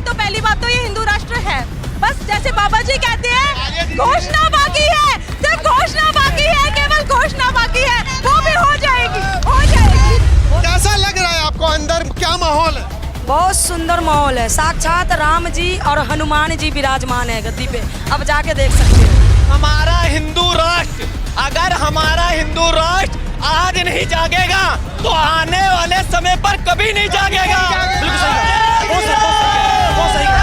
बात तो पहली बात तो ये हिंदू राष्ट्र है। बस जैसे बाबा जी कहते हैं घोषणा बाकी है, सिर्फ घोषणा बाकी है, केवल घोषणा बाकी है, वो भी हो जाएगी, हो जाएगी। कैसा लग रहा है आपको, अंदर क्या माहौल है? बहुत सुंदर माहौल है। साक्षात राम जी और हनुमान जी विराजमान है गद्दी पे, अब जाके देख सकते हो। हमारा हिंदू राष्ट्र, अगर हमारा हिंदू राष्ट्र आज नहीं जागेगा तो आने वाले समय पर कभी नहीं जागेगा। बिल्कुल सही है।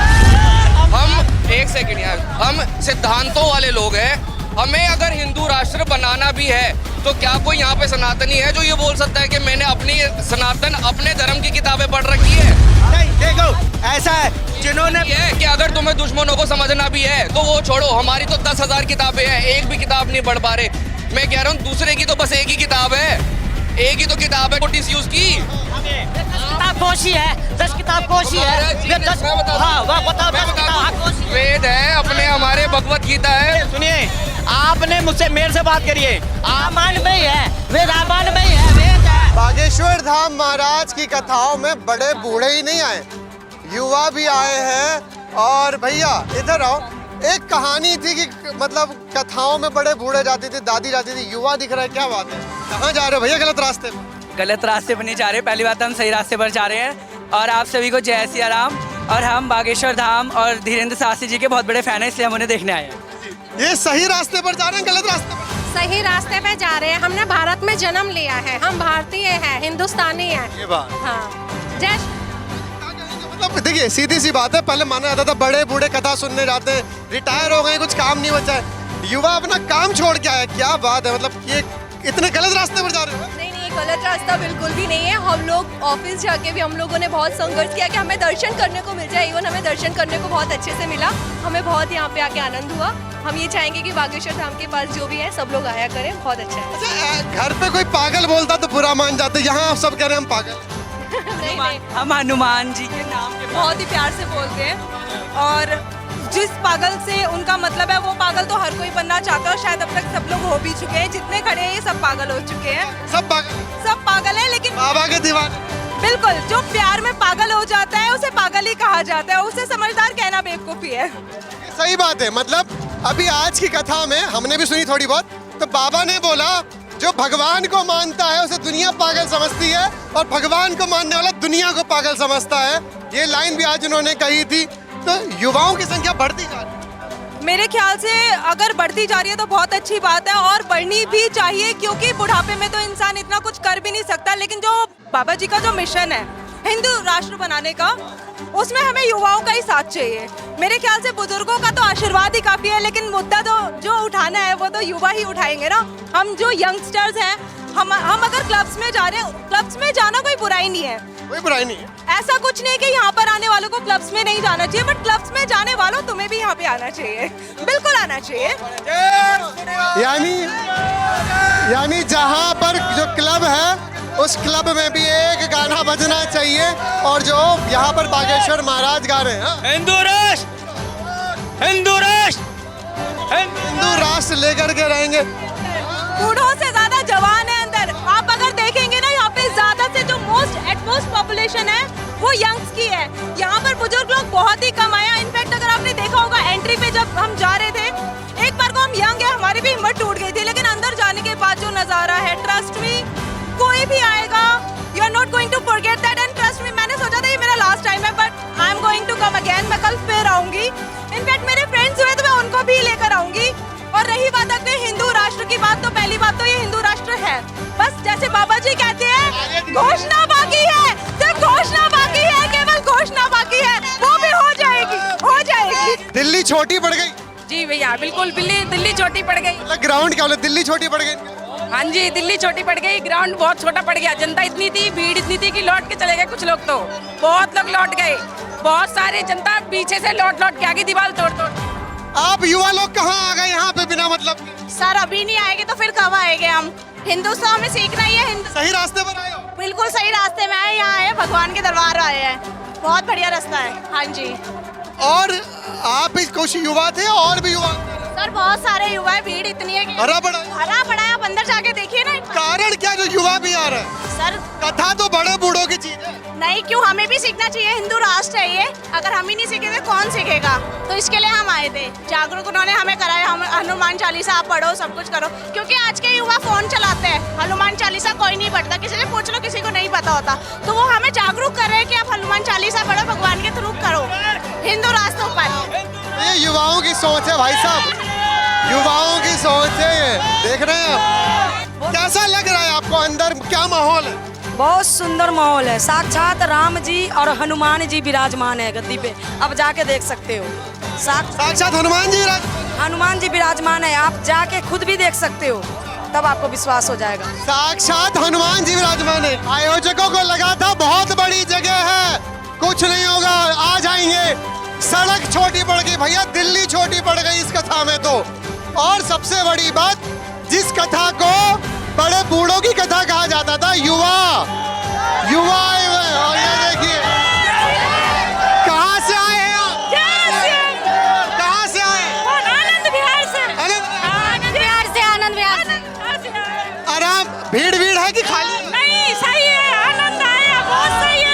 हम एक सेकंड यार, हम सिद्धांतों वाले लोग हैं। हमें अगर हिंदू राष्ट्र बनाना भी है तो क्या कोई यहाँ पे सनातनी है जो ये बोल सकता है कि मैंने अपनी सनातन अपने धर्म की किताबें पढ़ रखी है? नहीं, देखो ऐसा है, जिन्होंने ये कि अगर तुम्हें दुश्मनों को समझना भी है तो वो छोड़ो, हमारी तो 10,000 किताबें हैं, एक भी किताब नहीं पढ़ पा रहे। मैं कह रहा हूँ दूसरे की तो बस एक ही किताब है, एक ही तो किताब है नोटिस यूज की। किताब कोशी है, 10 किताब कोशी है। वेद है अपने, हमारे भगवत गीता है। सुनिए, आपने मुझसे मेरे से बात करिए। रामायण में ही है, वे रामायण में ही है, वेद है। बागेश्वर धाम महाराज की कथाओं में बड़े बूढ़े ही नहीं आए, युवा भी आए हैं। और भैया इधर आओ, एक कहानी थी कि मतलब कथाओं में बड़े बूढ़े जाते थे, दादी जाती थी, युवा दिख रहा है, क्या बात है? कहाँ जा रहे हो भैया? गलत रास्ते में? गलत रास्ते पर नहीं जा रहे, पहली बात हम सही रास्ते पर जा रहे हैं। और आप सभी को जय सिया राम। और हम बागेश्वर धाम और धीरेन्द्र शास्त्री जी के बहुत बड़े फैन हैं, इसलिए हम उन्हें देखने आए हैं। ये सही रास्ते पर जा रहे हैं, गलत रास्ते पर? सही रास्ते पे जा रहे हैं। हमने भारत में जन्म लिया है, हम भारतीय हैं, हिंदुस्तानी हैं। ये बात हाँ, जय मतलब देखिए सीधी सी बात है, पहले माना जाता था बड़े बूढ़े कथा सुनने जाते हैं, रिटायर हो गए, कुछ काम नहीं बचा है, युवा अपना काम छोड़ के आया, क्या बात है? मतलब ये इतने गलत रास्ते पर जा रहे हो? नहीं नहीं, गलत रास्ता बिल्कुल भी नहीं है। हम लोग ऑफिस जाके भी हम लोगों ने बहुत संघर्ष किया कि हमें दर्शन करने को मिल जाए। इवन हमें दर्शन करने को बहुत अच्छे से मिला, हमें बहुत यहाँ पे आके आनंद हुआ। हम ये चाहेंगे कि बागेश्वर धाम के पास जो भी है सब लोग आया करें, बहुत अच्छा है। अच्छा, घर पे कोई पागल बोलता तो बुरा मान जाते, यहाँ आप सब कह रहे हैं हम पागल। नहीं नहीं, हम हनुमान जी के नाम के बहुत ही प्यार से बोलते हैं। और जिस पागल से उनका मतलब है वो पागल तो हर कोई बनना चाहता है, और शायद अब तक सब लोग हो भी चुके हैं, जितने खड़े हैं ये सब पागल हो चुके हैं। सब पागल, सब पागल है, लेकिन बाबा के दीवाने। बिल्कुल जो प्यार में पागल हो जाता है उसे पागल ही कहा जाता है, उसे समझदार कहना बेवकूफी है। सही बात है। मतलब अभी आज की कथा में हमने भी सुनी थोड़ी बहुत, तो बाबा ने बोला जो भगवान को मानता है उसे दुनिया पागल समझती है, और भगवान को मानने वाला दुनिया को पागल समझता है। ये लाइन भी आज उन्होंने कही थी। तो युवाओं की संख्या बढ़ती जा रही है। मेरे ख्याल से अगर बढ़ती जा रही है तो बहुत अच्छी बात है, और बढ़नी भी चाहिए, क्योंकि बुढ़ापे में तो इंसान इतना कुछ कर भी नहीं सकता। लेकिन जो बाबा जी का जो मिशन है हिंदू राष्ट्र बनाने का, उसमें हमें युवाओं का ही साथ चाहिए। मेरे ख्याल से बुजुर्गों का तो आशीर्वाद ही काफी है, लेकिन मुद्दा तो जो उठाना है वो तो युवा ही उठाएंगे ना। हम जो यंगस्टर्स हैं, हम अगर क्लब्स में जा रहे हैं, क्लब्स में जाना कोई बुराई नहीं है, कोई बुराई नहीं है। ऐसा कुछ नहीं कि यहाँ पर आने वालों को क्लब्स में नहीं जाना चाहिए, बट क्लब्स में जाने वालों तुम्हें भी यहाँ पे आना चाहिए, बिल्कुल आना चाहिए। यानी जहाँ पर जो क्लब है उस क्लब में भी एक गाना बजना चाहिए, और जो यहाँ पर बागेश्वर महाराज गा रहे हैं, हाँ? हिंदू राष्ट्र, हिंदू राष्ट्र, हिंदू राष्ट्र लेकर के रहेंगे। बूढ़ों से ज्यादा जवान है अंदर। आप अगर देखेंगे ना, यहाँ पे ज्यादा से जो मोस्ट पॉपुलेशन है वो यंग्स की है। यहाँ पर बुजुर्ग लोग बहुत ही कम आया। इनफैक्ट अगर आपने देखा होगा एंट्री पे जब हम जा रहे थे, एक बार को हम यंग है, हमारी भी हिम्मत टूट गई थी, लेकिन अंदर जाने के बाद जो नजारा है, ट्रस्ट मी, कोई भी आएगा, you are not going to forget that. And trust me, मैंने सोचा था ये मेरा लास्ट टाइम है, but I am going to come again. मैं कल फिर आऊंगी। इनफैक्ट मेरे फ्रेंड्स हुए तो मैं उनको भी लेकर आऊंगी। और रही बात अपने हिंदू राष्ट्र की बात, तो पहली बात तो ये हिंदू राष्ट्र है। बस जैसे बाबा जी कहते हैं घोषणा बाकी है, सिर्फ घोषणा बाकी है, केवल घोषणा बाकी है, वो भी हो जाएगी, हो जाएगी। दिल्ली छोटी पड़ गई। जी भैया, बिल्कुल दिल्ली छोटी पड़ गई। मतलब ग्राउंड क्या बोले, दिल्ली छोटी पड़ गई? हाँ जी, दिल्ली छोटी पड़ गई, ग्राउंड बहुत छोटा पड़ गया। जनता इतनी थी, भीड़ इतनी थी कि लौट के चले गए कुछ लोग, तो बहुत लोग लौट गए। बहुत सारे जनता पीछे से लौट के आ गई, दीवार तोड़। आप युवा लोग कहाँ आ गए यहाँ पे बिना मतलब के? सर अभी नहीं आएंगे तो फिर कब आएंगे हम? हिंदुस्तान में सीखना ही है। सही रास्ते पर आए हो? बिल्कुल सही रास्ते में आए, यहाँ आए, भगवान के दरबार आए हैं, बहुत बढ़िया रास्ता है। हाँ जी। और आप ही कुछ युवा थे और भी युवा? सर बहुत सारे युवा है, भीड़ इतनी है कि हरा पड़ा? हरा पड़ा है, आप अंदर जाके देखिए ना। कारण क्या जो युवा भी आ रहा है? सर कथा तो बड़े बूढ़ों की चीज है। नहीं, क्यों, हमें भी सीखना चाहिए। हिंदू राष्ट्र है ये, अगर हम ही नहीं सीखेंगे कौन सीखेगा? तो इसके लिए हम आए थे, जागरूक उन्होंने हमें कराया। हम हनुमान चालीसा आप पढ़ो, सब कुछ करो, क्योंकि आज के युवा फोन चलाते हैं। हनुमान चालीसा कोई नहीं पढ़ता, किसी से पूछ लो, किसी को नहीं पता होता। तो वो हमें जागरूक कर रहे हैं कि आप हनुमान चालीसा पढ़ो, भगवान के थ्रू करो हिंदू रास्तों पर। ये युवाओं की सोच है भाई साहब, युवाओं की सोच है ये। देख रहे हैं आप, कैसा लग रहा है आपको? अंदर क्या माहौल है? बहुत सुंदर माहौल है। साक्षात राम जी और हनुमान जी विराजमान है गद्दी पे, अब जाके देख सकते हो। साक्षात हनुमान जी हनुमान जी विराजमान है, आप जाके खुद भी देख सकते हो, तब आपको विश्वास हो जाएगा। साक्षात हनुमान जी विराजमान है। आयोजकों को लगा था बहुत बड़ी जगह है, कुछ नहीं होगा, आ जाएंगे। सड़क छोटी पड़ गई भैया, दिल्ली छोटी पड़ गई इस कथा में तो। और सबसे बड़ी बात, जिस कथा को बड़े बूढ़ों की कथा कहा जाता था, युवा आए हुए हैं। और ये देखिए, कहाँ से आए हैं आप? कहाँ से आए? आनंद विहार से। आनंद विहार से। आराम, भीड़ है कि खाली? नहीं, सही है, आनंद आया, बहुत सही है।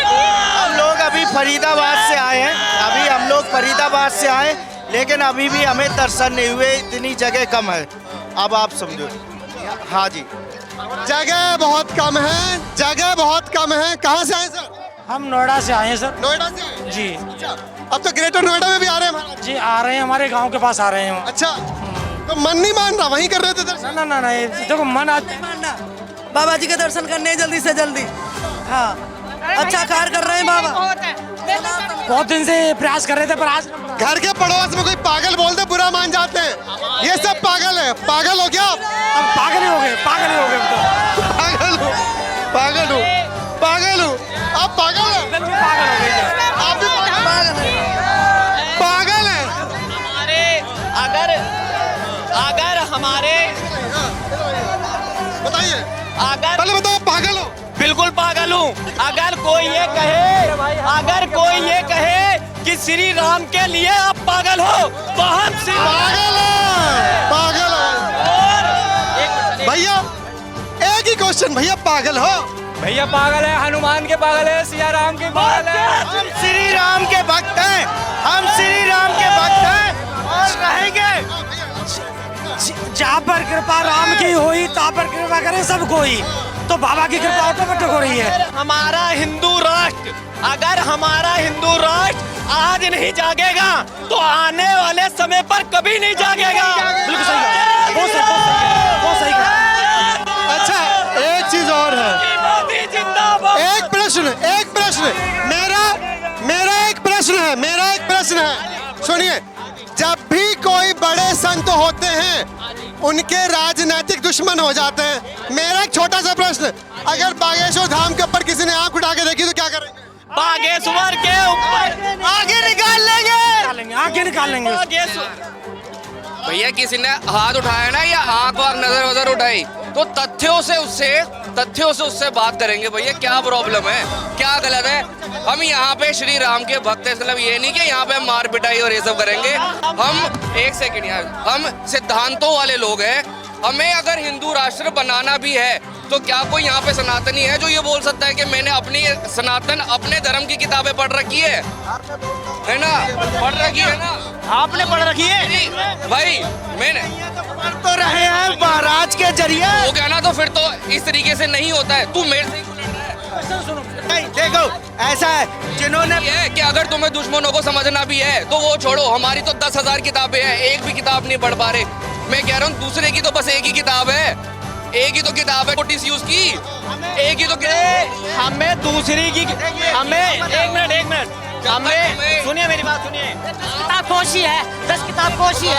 हम लोग अभी फरीदाबाद से आए हैं, अभी हम लोग फरीदाबाद से आए, लेकिन अभी भी हमें दर्शन नहीं हुए, इतनी जगह कम है। अब आप समझो। हाँ जी, जगह बहुत कम है, जगह बहुत कम है। कहाँ से आए सर? हम नोएडा से आए हैं सर। नोएडा से आए? जी अच्छा, अब तो ग्रेटर नोएडा में भी आ रहे हैं महाराज। जी आ रहे हैं, हमारे गांव के पास आ रहे हैं। अच्छा, तो मन नहीं मान रहा, वहीं कर रहे थे दर्शन? ना ये देखो मन आज बाबा जी के दर्शन करने हैं जल्दी से जल्दी। हाँ, अच्छा कार्य कर रहे हैं बाबा। बहुत दिन से प्रयास कर रहे थे, पर आज घर के पड़ोस में कोई पागल बोलते बुरा मान जाते हैं। ये सब पागल है। पागल हो क्या आप? हम पागल ही हो गए हम तो। पागल हूँ आप? पागल हो? बिल्कुल पागल हो गए। आप भी पागल है। अगर हमारे बताइए, अगर पहले बताओ, पागल हो? बिल्कुल पागल हूँ। अगर कोई ये कहे कि श्री राम के लिए आप पागल हो, तो हम पागल है भैया। एक ही क्वेश्चन भैया, पागल हो? भैया पागल है, हनुमान के पागल है, सिया राम के पागल है। हम श्री राम के भक्त हैं, हम श्री राम के भक्त हैं और रहेंगे। जहाँ पर कृपा राम की हुई, तहाँ पर कृपा करे सब कोई, तो बाबा की कृपा ऑटोमेटिक हो रही है। हमारा हिंदू राष्ट्र, अगर हमारा हिंदू राष्ट्र आज नहीं जागेगा, तो आने वाले समय पर कभी नहीं जागेगा। बिल्कुल सही कहा, बहुत सही कहा। अच्छा, एक चीज और है। मोदी जिंदाबाद। एक प्रश्न मेरा एक प्रश्न है। सुनिए, जब भी कोई बड़े संत होते हैं, उनके राजनीतिक दुश्मन हो जाते हैं। मेरा एक छोटा सा प्रश्न, अगर बागेश्वर धाम के ऊपर किसी ने आंख उठा के देखी तो क्या करेंगे? बागेश्वर के ऊपर आगे निकाल लेंगे। आगे निकाल लेंगे। भैया किसी ने हाथ उठाया ना या आंख वाँख नजर वजर उठाई, तो तथ्यों से उससे बात करेंगे। भैया क्या प्रॉब्लम है, क्या गलत है? हम यहाँ पे श्री राम के भक्त हैं, मतलब ये नहीं कि यहाँ पे हम मार पिटाई और ये सब करेंगे। हम एक सेकंड यार, हम सिद्धांतों वाले लोग हैं। हमें अगर हिंदू राष्ट्र बनाना भी है, तो क्या कोई यहाँ पे सनातनी है जो ये बोल सकता है कि मैंने अपनी सनातन अपने धर्म की किताबें पढ़ रखी है ना? पढ़ रखी है ना? आपने पढ़ रखी है भाई, मैंने पढ़ तो रहे हैं महाराज के जरिए। वो कहना, तो फिर तो इस तरीके से नहीं होता है। तू मेरे से नहीं, देखो ऐसा है, जिन्होंने ये है कि अगर तुम्हें दुश्मनों को समझना भी है तो वो छोड़ो। हमारी तो 10,000 किताबें हैं, एक भी किताब नहीं पढ़ पा रहे। मैं कह रहा हूँ, दूसरे की तो बस एक ही किताब है, एक ही तो किताब है नोटिस यूज की, एक ही तो किताब। हमें दूसरी की, हमें एक मिनट हमें सुनिए, मेरी बात सुनिए। 10 किताब कोशी है, 10 किताब कोशी है।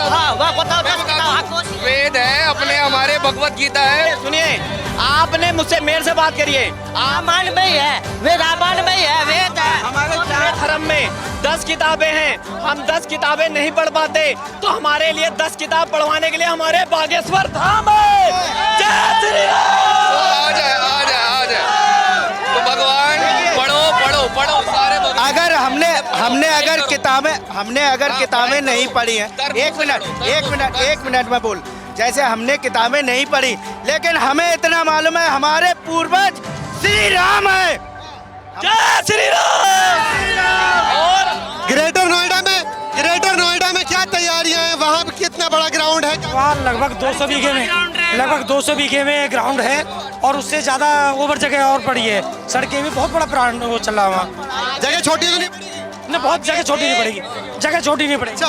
हाँ, वह बताओ 10 किताब कोशी। वेद है अपने, हमारे भगवत गीता है। सुनिए, आपने मुझसे मेरे से बात करिए। रामायण में ही है, वे रामायण में ही है, वेद है। हमारे धर्म में 10 किताबें हैं, हम 10 किताबें नहीं पढ़ पाते, तो हमारे लिए 10 किताब पढ़वाने के लिए हमारे बागेश्वर धाम है। जय श्री राम। आ जाए। तो भगवान पढ़ो सारे भगवान। अगर हमने अगर किताबें नहीं पढ़ी हैं, एक मिनट मैं बोल, जैसे हमने किताबें नहीं पढ़ी, लेकिन हमें इतना मालूम है हमारे पूर्वज श्री राम है। जय श्री राम। और ग्रेटर नोएडा में क्या तैयारियां हैं? वहाँ पे कितना बड़ा ग्राउंड है? वहाँ लगभग 200 बीघे में ग्राउंड है और उससे ज़्यादा ओवर जगह और पड़ी है। सड़कें भी बहुत बड़ा प्लान वो चल रहा है वहाँ। जगह छोटी तो नहीं पड़ेगी? नहीं, बहुत जगह छोटी नहीं पड़ेगी, जगह छोटी नहीं पड़ेगी।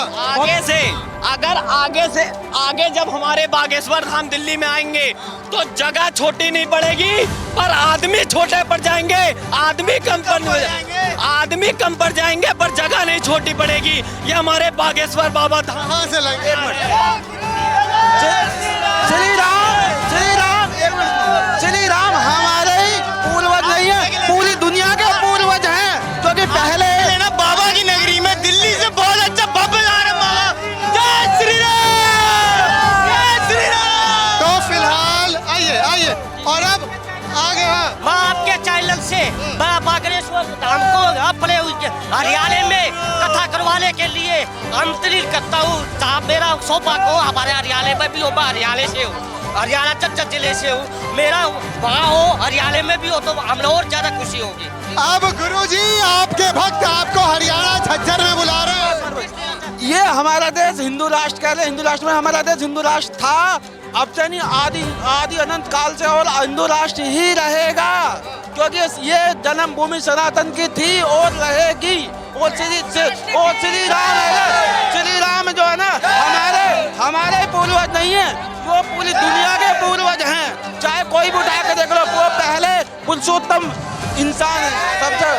आगे जब हमारे बागेश्वर धाम दिल्ली में आएंगे तो जगह छोटी नहीं पड़ेगी, पर आदमी छोटे पड़ जाएंगे, आदमी कम पड़ जाएंगे, पर जगह नहीं छोटी पड़ेगी। ये हमारे बागेश्वर बाबा धाम। कहाँ से लाएंगे? श्री राम हमारे ही पूर्वज नहीं है, पूरी दुनिया के पूर्वज हैं, क्योंकि पहले ना बाबा की नगरी में दिल्ली से बहुत अच्छा भव्य आ रहा। जय श्री राम, जय श्री राम। तो फिलहाल आइए और अब आगे मैं आपके चैनल से बागेश्वर धाम को अपने हरियाणा में कथा करवाने के लिए आमंत्रित करता हूँ। जहाँ मेरा सौभाग्य हो, हमारे हरियाणा में भी हो, मैं हरियाणा से हूँ, हरियाणा झज्जर जिले से हूँ, मेरा वहाँ हो हरियाणा में भी हो तो हमें और ज्यादा खुशी होगी। अब गुरुजी आपके भक्त आपको हरियाणा झज्जर में बुला रहे हैं। ये हमारा देश हिंदू राष्ट्र कह रहे, हिंदू राष्ट्र में हमारा देश हिंदू राष्ट्र था, अब से नहीं आदि अनंत काल से और हिंदू राष्ट्र ही रहेगा, क्योंकि ये जन्मभूमि सनातन की थी और रहेगी। और श्री राम जो है ना हमारे पूर्वज नहीं है, वो पूरी दुनिया के पूर्वज हैं। चाहे कोई भी उठा के देख लो, वो पहले पुरुषोत्तम इंसान है सबसे।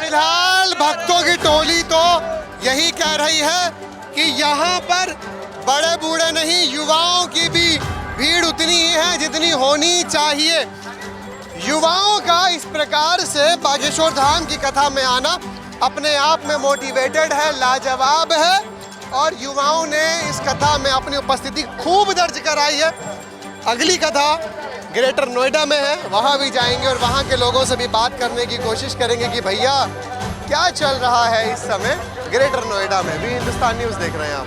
फिलहाल भक्तों की टोली तो यही कह रही है कि यहाँ पर बड़े बूढ़े नहीं, युवाओं की भी भीड़ उतनी ही है जितनी होनी चाहिए। युवाओं का इस प्रकार से बागेश्वर धाम की कथा में आना अपने आप में मोटिवेटेड है, लाजवाब है, और युवाओं ने इस कथा में अपनी उपस्थिति खूब दर्ज कराई है। अगली कथा ग्रेटर नोएडा में है, वहाँ भी जाएंगे और वहाँ के लोगों से भी बात करने की कोशिश करेंगे कि भैया क्या चल रहा है इस समय ग्रेटर नोएडा में। भी हिंदुस्तान न्यूज़ देख रहे हैं आप।